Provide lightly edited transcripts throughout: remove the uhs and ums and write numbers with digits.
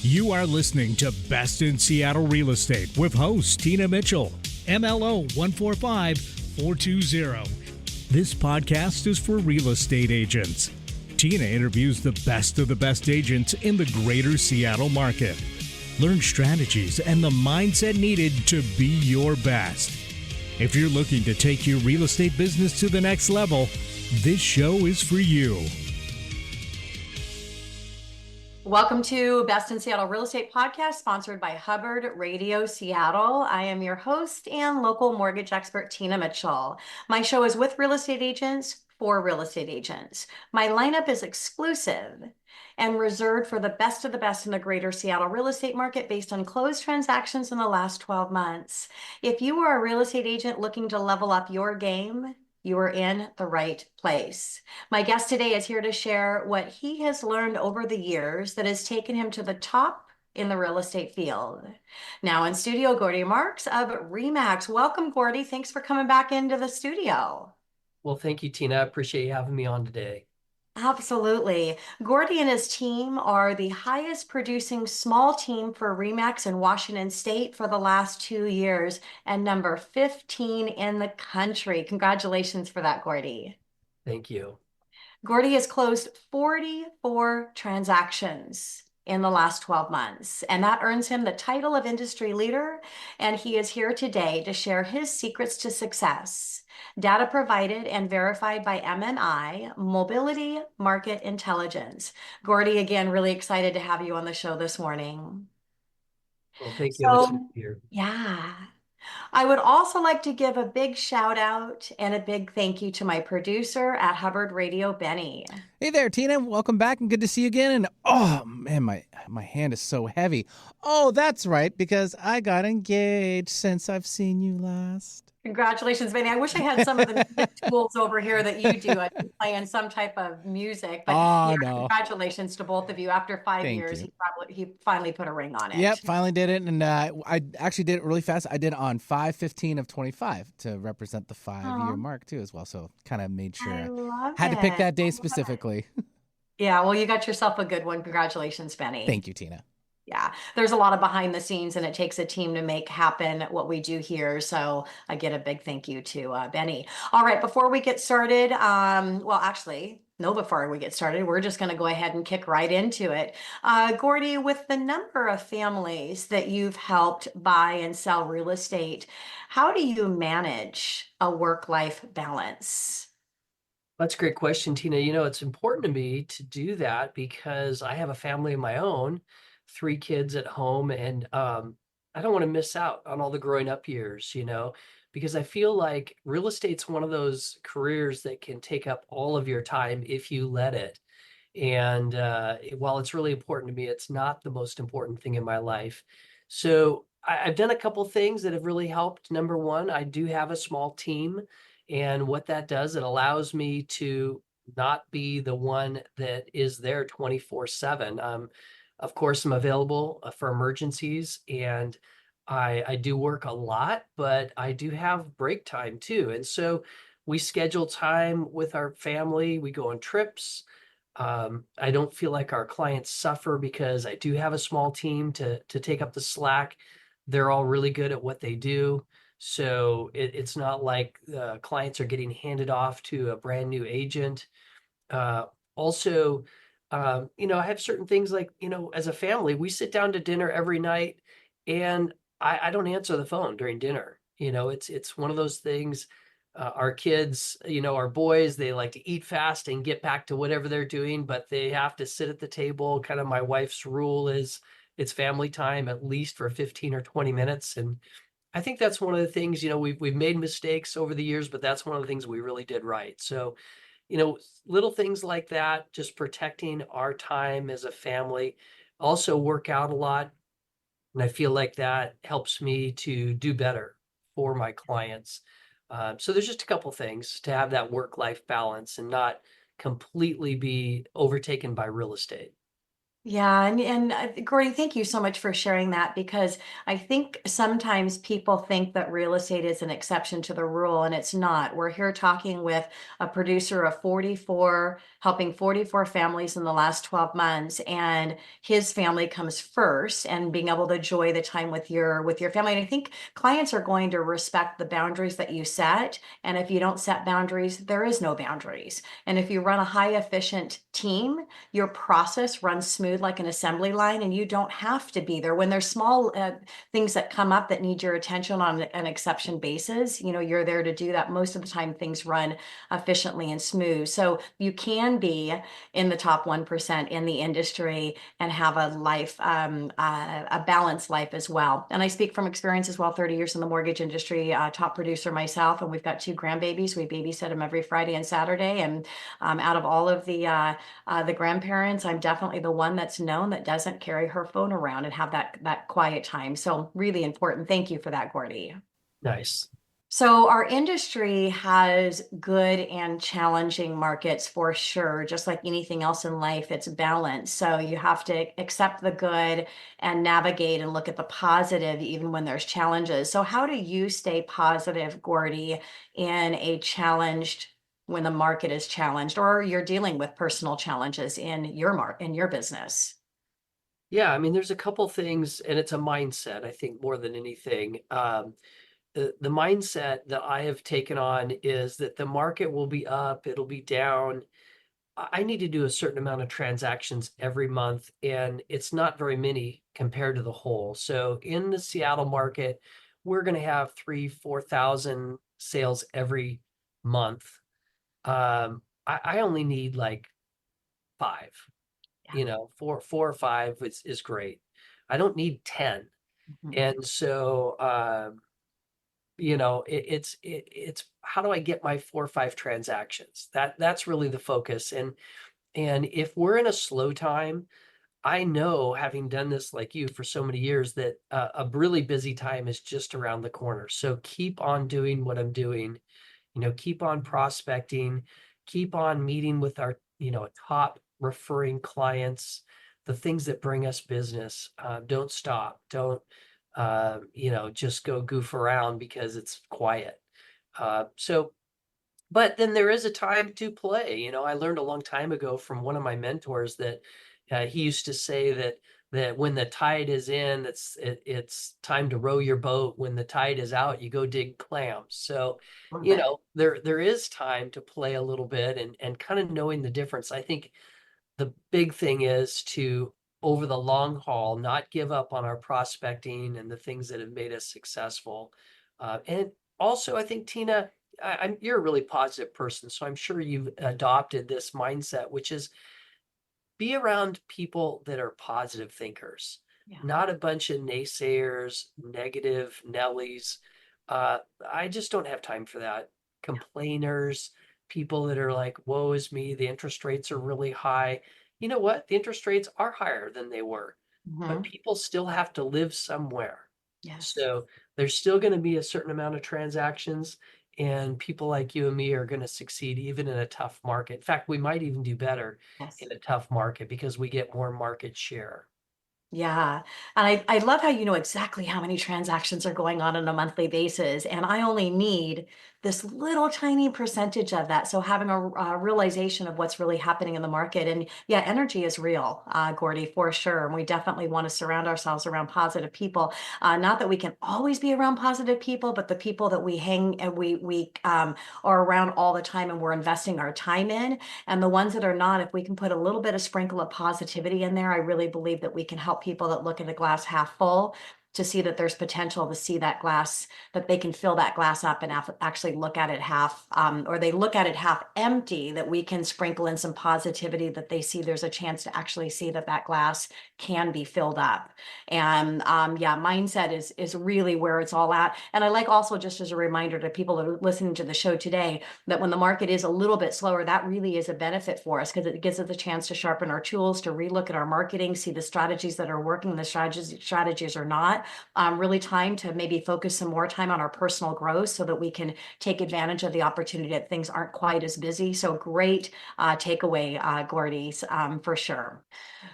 You are listening to Best in Seattle Real Estate with host Tina Mitchell, MLO 145420. This podcast is for real estate agents. Tina interviews the best of the best agents in the greater Seattle market. Learn strategies and the mindset needed to be your best. If you're looking to take your real estate business to the next level, this show is for you. Welcome to Best in Seattle Real Estate Podcast, sponsored by Hubbard Radio Seattle. I am your host and local mortgage expert, Tina Mitchell. My show is with real estate agents for real estate agents. My lineup is exclusive and reserved for the best of the best in the greater Seattle real estate market based on closed transactions in the last 12 months. If you are a real estate agent looking to level up your game, you are in the right place. My guest today is here to share what he has learned over the years that has taken him to the top in the real estate field. Now in studio, Gordy Marks of RE/MAX. Welcome, Gordy. Thanks for coming back into the studio. Well, thank you, Tina. I appreciate you having me on today. Absolutely. Gordy and his team are the highest producing small team for RE/MAX in Washington State for the last 2 years and number 15 in the country. Congratulations for that, Gordy. Thank you. Gordy has closed 44 transactions in the last 12 months, and that earns him the title of industry leader. And he is here today to share his secrets to success. Data provided and verified by MNI, Mobility Market Intelligence. Gordy, again, really excited to have you on the show this morning. Well, thank you. It's good to be here. Yeah. I would also like to give a big shout out and a big thank you to my producer at Hubbard Radio, Benny. Hey there, Tina. Welcome back and good to see you again. And oh man, my hand is so heavy. Oh, that's right, because I got engaged since I've seen you last. Congratulations, Benny. I wish I had some of the music tools over here that you do. I'd be playing some type of music. But no. Congratulations to both of you. After 5 years, he finally put a ring on it. Yep, finally did it. And I actually did it really fast. I did it on 5/15 of 25 to represent the 5-year mark too as well. So kind of made sure I had to pick that day specifically. Yeah, well, you got yourself a good one. Congratulations, Benny. Thank you, Tina. Yeah, there's a lot of behind the scenes and it takes a team to make happen what we do here. So I get a big thank you to Benny. All right, before we get started, before we get started, we're just going to go ahead and kick right into it. Gordy, with the number of families that you've helped buy and sell real estate, how do you manage a work-life balance? That's a great question, Tina. You know, it's important to me to do that because I have a family of my own, 3 kids at home, and I don't want to miss out on all the growing up years, because I feel like real estate's one of those careers that can take up all of your time if you let it. And while it's really important to me, it's not the most important thing in my life. So I've done a couple things that have really helped. Number one, I do have a small team. And what that does, it allows me to not be the one that is there 24/7. Of course, I'm available for emergencies, and I do work a lot, but I do have break time too. And so we schedule time with our family. We go on trips. I don't feel like our clients suffer because I do have a small team to take up the slack. They're all really good at what they do. So it's not like clients are getting handed off to a brand new agent. I have certain things like, as a family, we sit down to dinner every night and I don't answer the phone during dinner. It's one of those things. Our kids, our boys, they like to eat fast and get back to whatever they're doing, but they have to sit at the table. Kind of my wife's rule is it's family time, at least for 15 or 20 minutes. And I think that's one of the things, we've made mistakes over the years, but that's one of the things we really did right. So, little things like that, just protecting our time as a family. Also work out a lot. And I feel like that helps me to do better for my clients. So there's just a couple things to have that work-life balance and not completely be overtaken by real estate. Yeah, and Gordy, thank you so much for sharing that because I think sometimes people think that real estate is an exception to the rule, and it's not. We're here talking with a producer of 44, helping 44 families in the last 12 months, and his family comes first, and being able to enjoy the time with your family. And I think clients are going to respect the boundaries that you set, and if you don't set boundaries, there is no boundaries. And if you run a high efficient team, your process runs smooth like an assembly line, and you don't have to be there when there's small things that come up that need your attention on an exception basis. You're there to do that. Most of the time things run efficiently and smooth, so you can be in the top 1% in the industry and have a life, a balanced life as well. And I speak from experience as well. 30 years in the mortgage industry, top producer myself, and we've got 2 grandbabies. We babysit them every Friday and Saturday, and out of all of the grandparents, I'm definitely the one that's known that doesn't carry her phone around and have that quiet time. So really important. Thank you for that, Gordy. Nice. So our industry has good and challenging markets for sure. Just like anything else in life, it's balanced. So you have to accept the good and navigate and look at the positive even when there's challenges. So how do you stay positive, Gordy, in a challenged when the market is challenged or you're dealing with personal challenges in your business? Yeah, I mean, there's a couple things, and it's a mindset, I think, more than anything. The mindset that I have taken on is that the market will be up, it'll be down. I need to do a certain amount of transactions every month, and it's not very many compared to the whole. So in the Seattle market, we're going to have 3,000-4,000 sales every month. I only need like 5. Yeah. 4 or 5 is great. I don't need 10. Mhm. And so it's how do I get my 4 or 5 transactions? That's really the focus. And if we're in a slow time, I know, having done this like you for so many years, that a really busy time is just around the corner. So keep on doing what I'm doing, keep on prospecting, keep on meeting with our, top referring clients, the things that bring us business. Don't stop. Don't, just go goof around because it's quiet. But then there is a time to play. I learned a long time ago from one of my mentors that he used to say that when the tide is in, it's time to row your boat. When the tide is out, you go dig clams. So, Love it. there is time to play a little bit and kind of knowing the difference. I think the big thing is to, over the long haul, not give up on our prospecting and the things that have made us successful. And also, I think, Tina, you're a really positive person, so I'm sure you've adopted this mindset, which is be around people that are positive thinkers, Yeah. not a bunch of naysayers, negative Nellies. I just don't have time for that. Complainers, people that are like, woe is me, the interest rates are really high. You know what? The interest rates are higher than they were, but Mhm. people still have to live somewhere. Yes. So there's still going to be a certain amount of transactions, and people like you and me are going to succeed even in a tough market. In fact, we might even do better Yes. in a tough market because we get more market share. Yeah. And I love how you know exactly how many transactions are going on a monthly basis. And I only need this little tiny percentage of that. So having a realization of what's really happening in the market. And yeah, energy is real, Gordy, for sure. And we definitely want to surround ourselves around positive people. Not that we can always be around positive people, but the people that we hang and we are around all the time and we're investing our time in. And the ones that are not, if we can put a little bit of sprinkle of positivity in there, I really believe that we can help people that look at the glass half full to see that there's potential to see that glass, that they can fill that glass up and actually look at it half, or they look at it half empty, that we can sprinkle in some positivity, that they see there's a chance to actually see that that glass can be filled up. And yeah, mindset is really where it's all at. And I like also, just as a reminder to people that are listening to the show today, that when the market is a little bit slower, that really is a benefit for us because it gives us a chance to sharpen our tools, to relook at our marketing, see the strategies that are working, the strategies are not, that really time to maybe focus some more time on our personal growth so that we can take advantage of the opportunity that things aren't quite as busy. So great takeaway, Gordy's, for sure.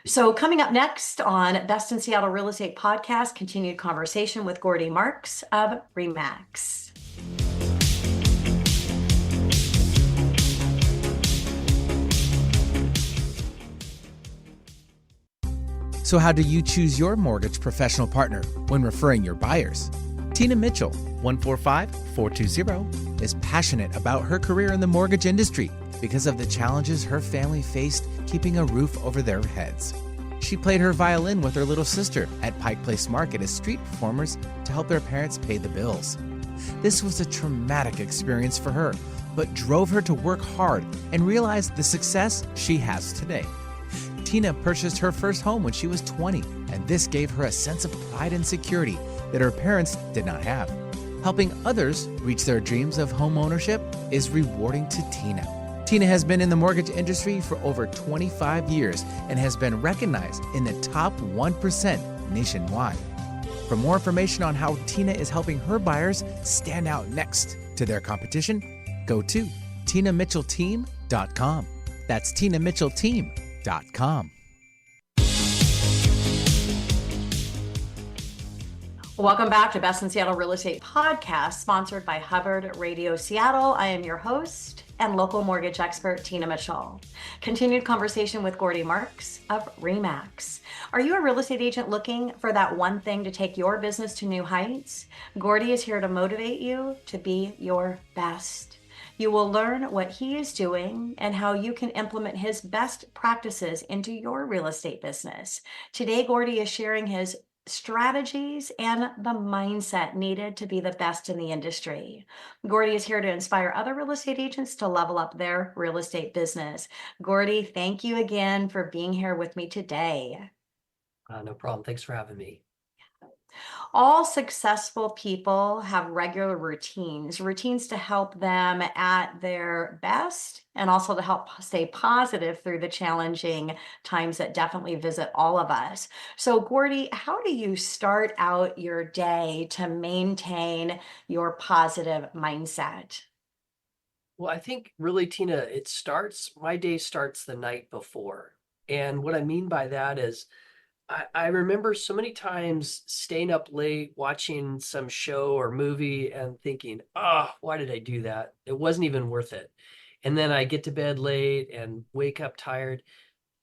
So coming up next on Best in Seattle Real Estate Podcast, continued conversation with Gordy Marks of RE/MAX. So how do you choose your mortgage professional partner when referring your buyers? Tina Mitchell, 145-420, is passionate about her career in the mortgage industry because of the challenges her family faced keeping a roof over their heads. She played her violin with her little sister at Pike Place Market as street performers to help their parents pay the bills. This was a traumatic experience for her, but drove her to work hard and realize the success she has today. Tina purchased her first home when she was 20, and this gave her a sense of pride and security that her parents did not have. Helping others reach their dreams of home ownership is rewarding to Tina. Tina has been in the mortgage industry for over 25 years and has been recognized in the top 1% nationwide. For more information on how Tina is helping her buyers stand out next to their competition, go to TinaMitchellTeam.com. That's TinaMitchellTeam.com. Welcome back to Best in Seattle Real Estate Podcast, sponsored by Hubbard Radio Seattle. I am your host and local mortgage expert, Tina Mitchell. Continued conversation with Gordy Marks of RE/MAX. Are you a real estate agent looking for that one thing to take your business to new heights? Gordy is here to motivate you to be your best. You will learn what he is doing and how you can implement his best practices into your real estate business. Today, Gordy is sharing his strategies and the mindset needed to be the best in the industry. Gordy is here to inspire other real estate agents to level up their real estate business. Gordy, thank you again for being here with me today. No problem. Thanks for having me. All successful people have regular routines to help them at their best and also to help stay positive through the challenging times that definitely visit all of us. So, Gordy, how do you start out your day to maintain your positive mindset? Well, I think really, Tina, my day starts the night before. And what I mean by that is I remember so many times staying up late watching some show or movie and thinking, oh, why did I do that? It wasn't even worth it. And then I get to bed late and wake up tired.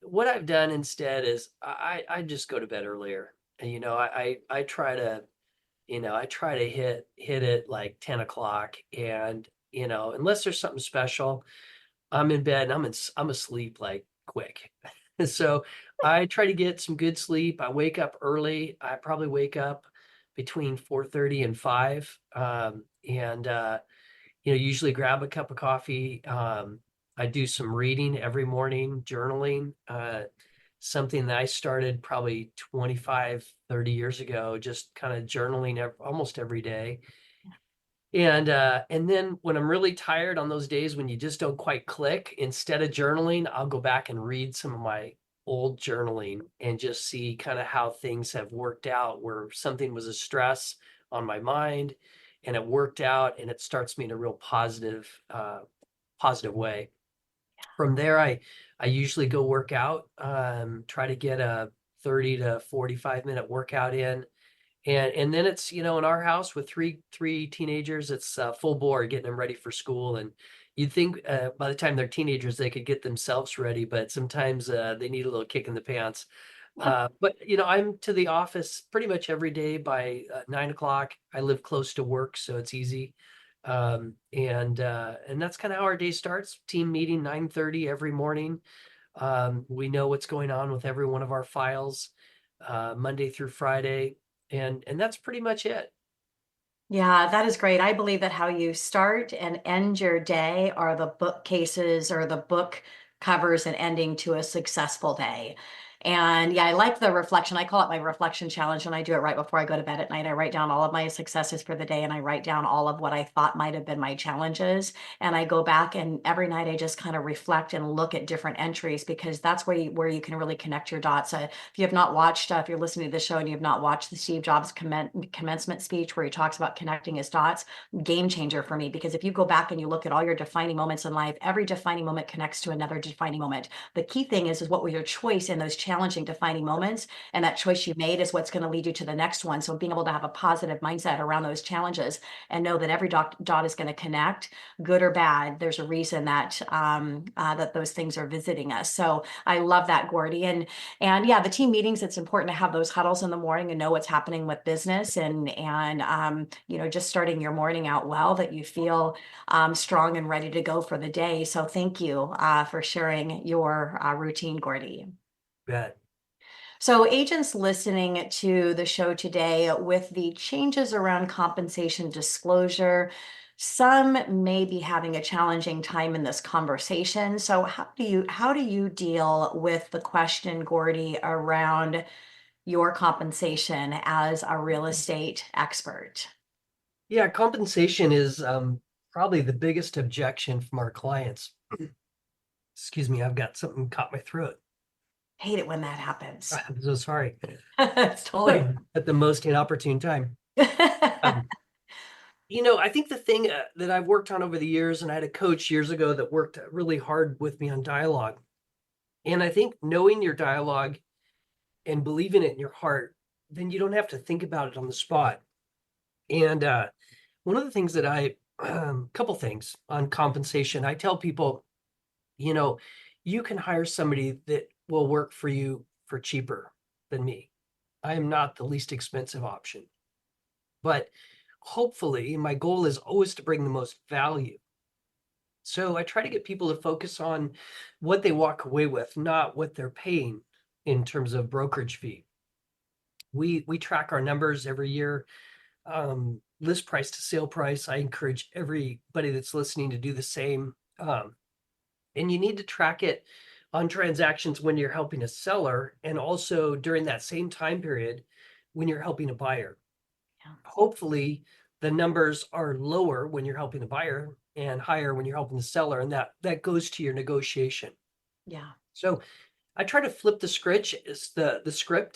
What I've done instead is I just go to bed earlier. And, I try to, hit it like 10 o'clock. And, unless there's something special, I'm in bed and I'm asleep like quick. So I try to get some good sleep. I wake up early. I probably wake up between 4:30 and 5. Usually grab a cup of coffee. I do some reading every morning, journaling, something that I started probably 25, 30 years ago, just kind of journaling almost every day. And then when I'm really tired on those days when you just don't quite click, instead of journaling, I'll go back and read some of my old journaling and just see kind of how things have worked out, where something was a stress on my mind and it worked out and it starts me in a real positive way. From there, I usually go work out, try to get a 30 to 45 minute workout in. And then it's, in our house with three teenagers, it's full bore getting them ready for school. And you'd think by the time they're teenagers, they could get themselves ready, but sometimes they need a little kick in the pants. But, I'm to the office pretty much every day by 9 o'clock. I live close to work, so it's easy. And that's kind of how our day starts. Team meeting 9:30 every morning. We know what's going on with every one of our files, Monday through Friday. And that's pretty much it. Yeah, that is great. I believe that how you start and end your day are the bookcases or the book covers and ending to a successful day. And yeah, I like the reflection. I call it my reflection challenge, and I do it right before I go to bed at night. I write down all of my successes for the day, and I write down all of what I thought might have been my challenges. And I go back, and every night I just kind of reflect and look at different entries, because that's where you can really connect your dots. If you have not watched, if you're listening to the show and you have not watched the Steve Jobs commencement speech where he talks about connecting his dots, game changer for me. Because if you go back and you look at all your defining moments in life, every defining moment connects to another defining moment. The key thing is what was your choice in those challenging defining moments, and that choice you made is what's going to lead you to the next one. So being able to have a positive mindset around those challenges and know that every dot is going to connect, good or bad. There's a reason that that those things are visiting us. So I love that, Gordy. And yeah, the team meetings, it's important to have those huddles in the morning and know what's happening with business, and just starting your morning out well, that you feel strong and ready to go for the day. So thank you for sharing your routine, Gordy. Bet. So agents listening to the show today, with the changes around compensation disclosure, some may be having a challenging time in this conversation. So how do you deal with the question, Gordy, around your compensation as a real estate expert? Yeah, compensation is probably the biggest objection from our clients. Excuse me, I've got something caught my throat. Hate it when that happens. I'm so sorry. It's totally. At the most inopportune time. Um, I think the thing that I've worked on over the years, and I had a coach years ago that worked really hard with me on dialogue. And I think knowing your dialogue and believing it in your heart, then you don't have to think about it on the spot. And one of the things that couple things on compensation, I tell people, you can hire somebody that will work for you for cheaper than me. I am not the least expensive option. But hopefully, my goal is always to bring the most value. So I try to get people to focus on what they walk away with, not what they're paying in terms of brokerage fee. We track our numbers every year, list price to sale price. I encourage everybody that's listening to do the same. And you need to track it on transactions when you're helping a seller, and also during that same time period when you're helping a buyer. Yeah. Hopefully, the numbers are lower when you're helping a buyer and higher when you're helping the seller, and that goes to your negotiation. Yeah. So I try to flip the script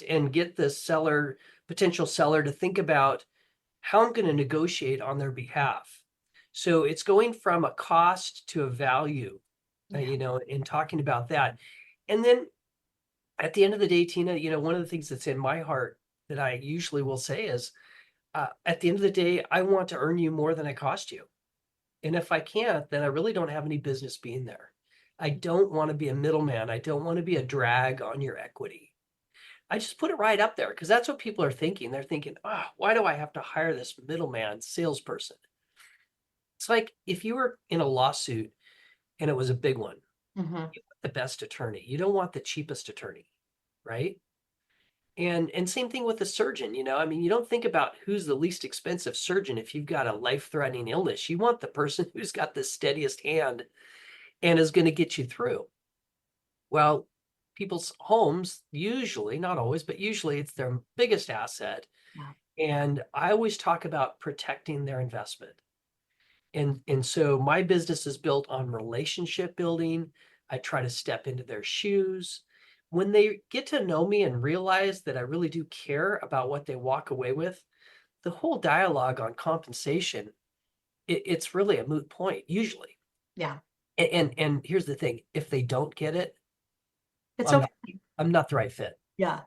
and get the potential seller to think about how I'm going to negotiate on their behalf. So it's going from a cost to a value, and talking about that. And then at the end of the day, Tina, one of the things that's in my heart that I usually will say is, at the end of the day, I want to earn you more than I cost you. And if I can't, then I really don't have any business being there. I don't want to be a middleman. I don't want to be a drag on your equity. I just put it right up there, because that's what people are thinking. They're thinking, why do I have to hire this middleman salesperson? It's like if you were in a lawsuit and it was a big one, Mm-hmm. you want the best attorney. You don't want the cheapest attorney, right? And same thing with a surgeon, you don't think about who's the least expensive surgeon if you've got a life-threatening illness. You want the person who's got the steadiest hand and is going to get you through. Well, people's homes, usually, not always, but usually it's their biggest asset. Yeah. And I always talk about protecting their investment. And so my business is built on relationship building. I try to step into their shoes. When they get to know me and realize that I really do care about what they walk away with, the whole dialogue on compensation, it's really a moot point, usually. Yeah. And here's the thing, if they don't get it, It's I'm okay. I'm not the right fit. Yeah.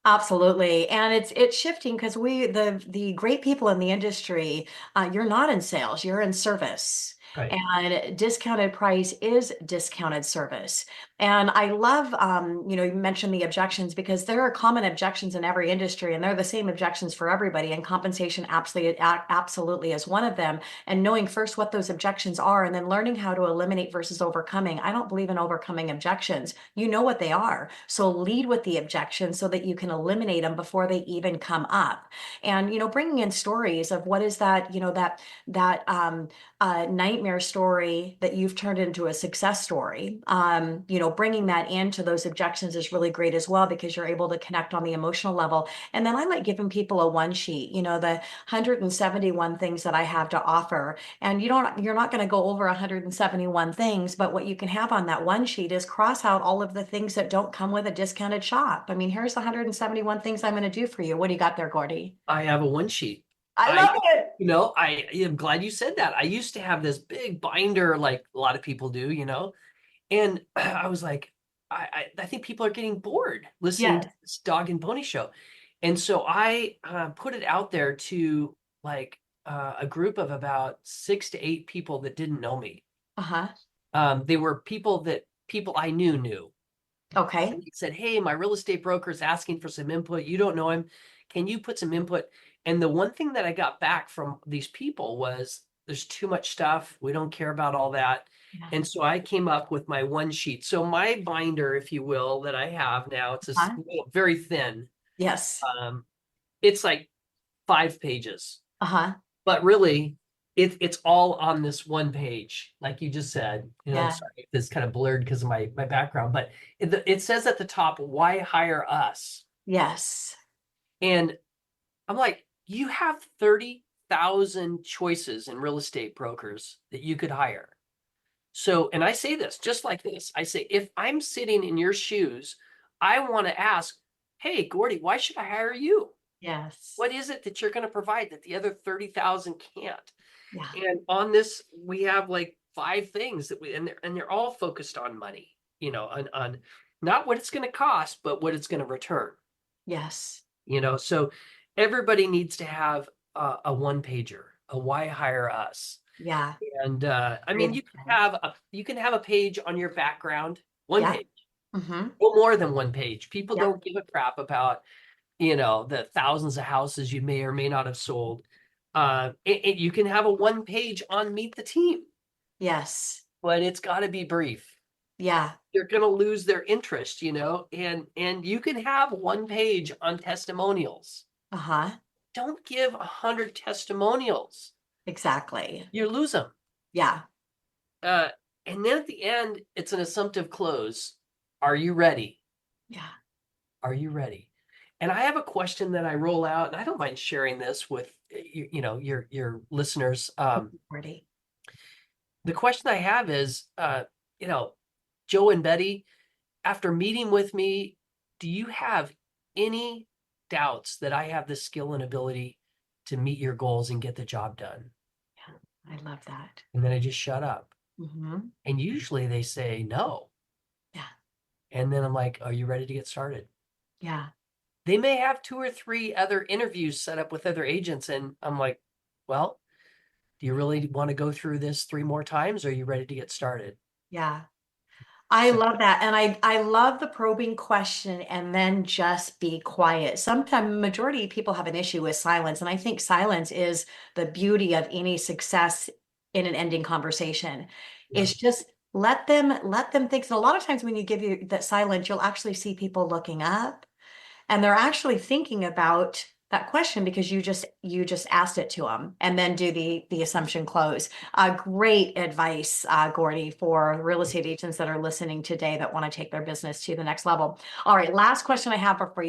Absolutely. And it's shifting, because the great people in the industry, you're not in sales, you're in service. Right. And discounted price is discounted service. And I love, you mentioned the objections, because there are common objections in every industry, and they're the same objections for everybody. And compensation absolutely is one of them. And knowing first what those objections are, and then learning how to eliminate versus overcoming. I don't believe in overcoming objections. You know what they are. So lead with the objections so that you can eliminate them before they even come up. And, bringing in stories of what is that, nightmare story that you've turned into a success story, bringing that into those objections is really great as well, because you're able to connect on the emotional level. And then I like giving people a one sheet, the 171 things that I have to offer. And you're not going to go over 171 things, but what you can have on that one sheet is cross out all of the things that don't come with a discounted shop. I mean, here's the 171 things I'm going to do for you. What do you got there, Gordy? I have a one sheet. I love it. I am glad you said that. I used to have this big binder like a lot of people do, and I was like, I think people are getting bored listening to this dog and pony show. And so I put it out there to like a group of about 6 to 8 people that didn't know me. They were people I knew. Okay. And he said, hey, my real estate broker is asking for some input. You don't know him. Can you put some input? And the one thing that I got back from these people was there's too much stuff. We don't care about all that. Yeah. And so I came up with my one sheet. So my binder, if you will, that I have now, it's very thin. Yes. It's like 5 pages. Uh-huh. But really, it's all on this one page, like you just said. Yeah. Sorry if this kind of blurred because of my background, but it says at the top, why hire us? Yes. And I'm like, you have 30,000 choices in real estate brokers that you could hire. So, and I say this just like this. I say, if I'm sitting in your shoes, I want to ask, hey, Gordy, why should I hire you? Yes. What is it that you're going to provide that the other 30,000 can't? Yeah. And on this, we have like 5 things that and they're all focused on money, on not what it's going to cost, but what it's going to return. Yes. So everybody needs to have a one pager, a why hire us. Yeah. And I mean, you can have a page on your background, one page, or more than one page. People don't give a crap about, the thousands of houses you may or may not have sold. You can have a one page on Meet the Team. Yes. But it's got to be brief. Yeah. You're going to lose their interest, and you can have one page on testimonials. Don't give 100 testimonials. Exactly. You lose them. Yeah. And then at the end, it's an assumptive close. Are you ready? Yeah. Are you ready? And I have a question that I roll out, and I don't mind sharing this with your listeners. Ready. The question I have is, Joe and Betty, after meeting with me, do you have any doubts that I have the skill and ability to meet your goals and get the job done? Yeah, I love that. And then I just shut up. And usually they say no. Yeah. And then I'm like, are you ready to get started? Yeah. They may have 2 or 3 other interviews set up with other agents. And I'm like, well, do you really want to go through this 3 more times? Or are you ready to get started? Yeah. I love that. And I love the probing question, and then just be quiet. Sometimes majority of people have an issue with silence. And I think silence is the beauty of any success in an ending conversation. It's just let them think. So a lot of times when you give you that silence, you'll actually see people looking up, and they're actually thinking about that question because you just asked it to them, and then do the assumption close. Great advice, Gordy, for real estate agents that are listening today that want to take their business to the next level. All right, last question I have for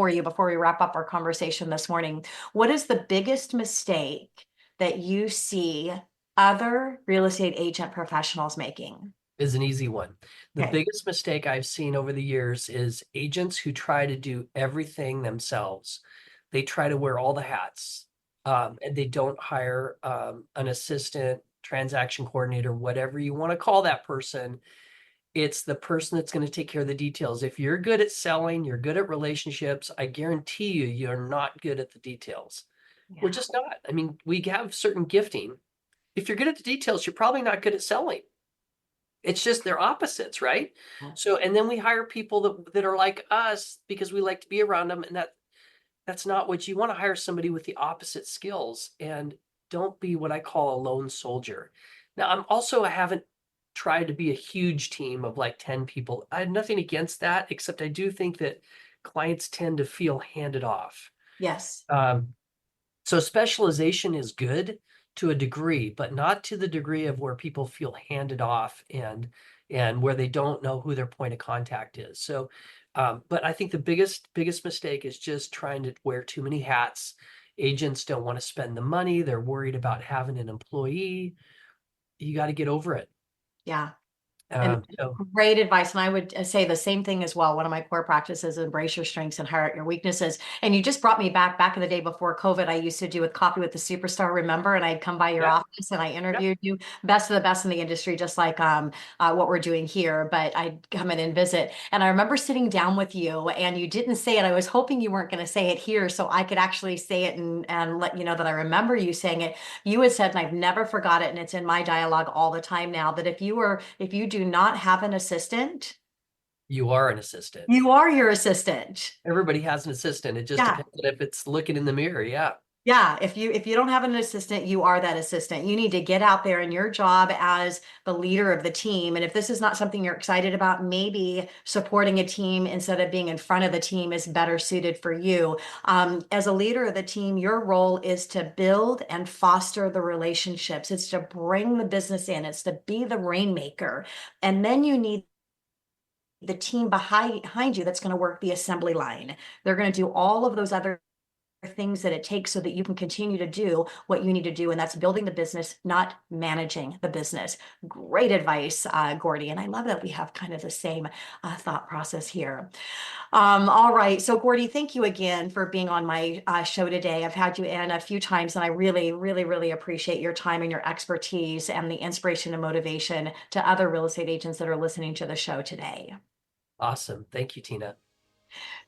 you before we wrap up our conversation this morning. What is the biggest mistake that you see other real estate agent professionals making? Is an easy one. The biggest mistake I've seen over the years is agents who try to do everything themselves. They try to wear all the hats, and they don't hire an assistant, transaction coordinator, whatever you want to call that person. It's the person that's going to take care of the details. If you're good at selling, you're good at relationships, I guarantee you're not good at the details. We're just not. I mean, we have certain gifting. If you're good at the details, you're probably not good at selling. It's just they're opposites, right? So, and then we hire people that are like us because we like to be around them, and that's not what you want to hire. Somebody with the opposite skills, and don't be what I call a lone soldier. Now, I haven't tried to be a huge team of like 10 people. I have nothing against that, except I do think that clients tend to feel handed off. Yes. So specialization is good to a degree, but not to the degree of where people feel handed off and and where they don't know who their point of contact is. So, but I think the biggest mistake is just trying to wear too many hats. Agents don't want to spend the money. They're worried about having an employee. You got to get over it. Yeah. And So great advice. And I would say the same thing as well. One of my core practices, embrace your strengths and highlight your weaknesses. And you just brought me back in the day before COVID. I used to do with Coffee with the Superstar, remember? And I'd come by your office and I interviewed you, best of the best in the industry, just like what we're doing here. But I'd come in and visit. And I remember sitting down with you and you didn't say it. I was hoping you weren't going to say it here so I could actually say it and let you know that I remember you saying it. You had said, and I've never forgot it, and it's in my dialogue all the time now, that if you do not have an assistant, you are an assistant. you are your assistant. Everybody has an assistant. It just depends on if it's looking in the mirror. Yeah. Yeah. If you don't have an assistant, you are that assistant. You need to get out there, and your job as the leader of the team. And if this is not something you're excited about, maybe supporting a team instead of being in front of the team is better suited for you. As a leader of the team, your role is to build and foster the relationships. It's to bring the business in. It's to be the rainmaker. And then you need the team behind you that's going to work the assembly line. They're going to do all of those other things that it takes so that you can continue to do what you need to do. And that's building the business, not managing the business. Great advice, Gordy. And I love that we have kind of the same thought process here. All right. So Gordy, thank you again for being on my show today. I've had you in a few times, and I really, really, really appreciate your time and your expertise and the inspiration and motivation to other real estate agents that are listening to the show today. Awesome. Thank you, Tina.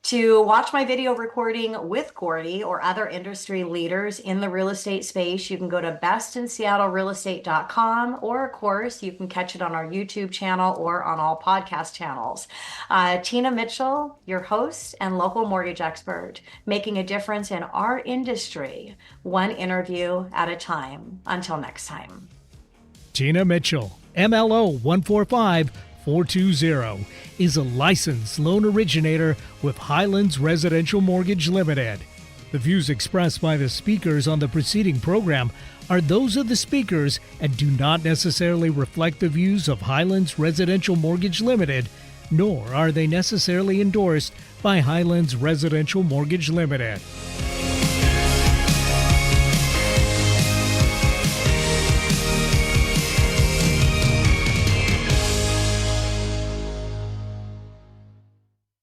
To watch my video recording with Gordy or other industry leaders in the real estate space, you can go to bestinseattlerealestate.com, or of course, you can catch it on our YouTube channel or on all podcast channels. Tina Mitchell, your host and local mortgage expert, making a difference in our industry, one interview at a time. Until next time. Tina Mitchell, MLO 145420, is a licensed loan originator with Highlands Residential Mortgage Limited. The views expressed by the speakers on the preceding program are those of the speakers and do not necessarily reflect the views of Highlands Residential Mortgage Limited, nor are they necessarily endorsed by Highlands Residential Mortgage Limited.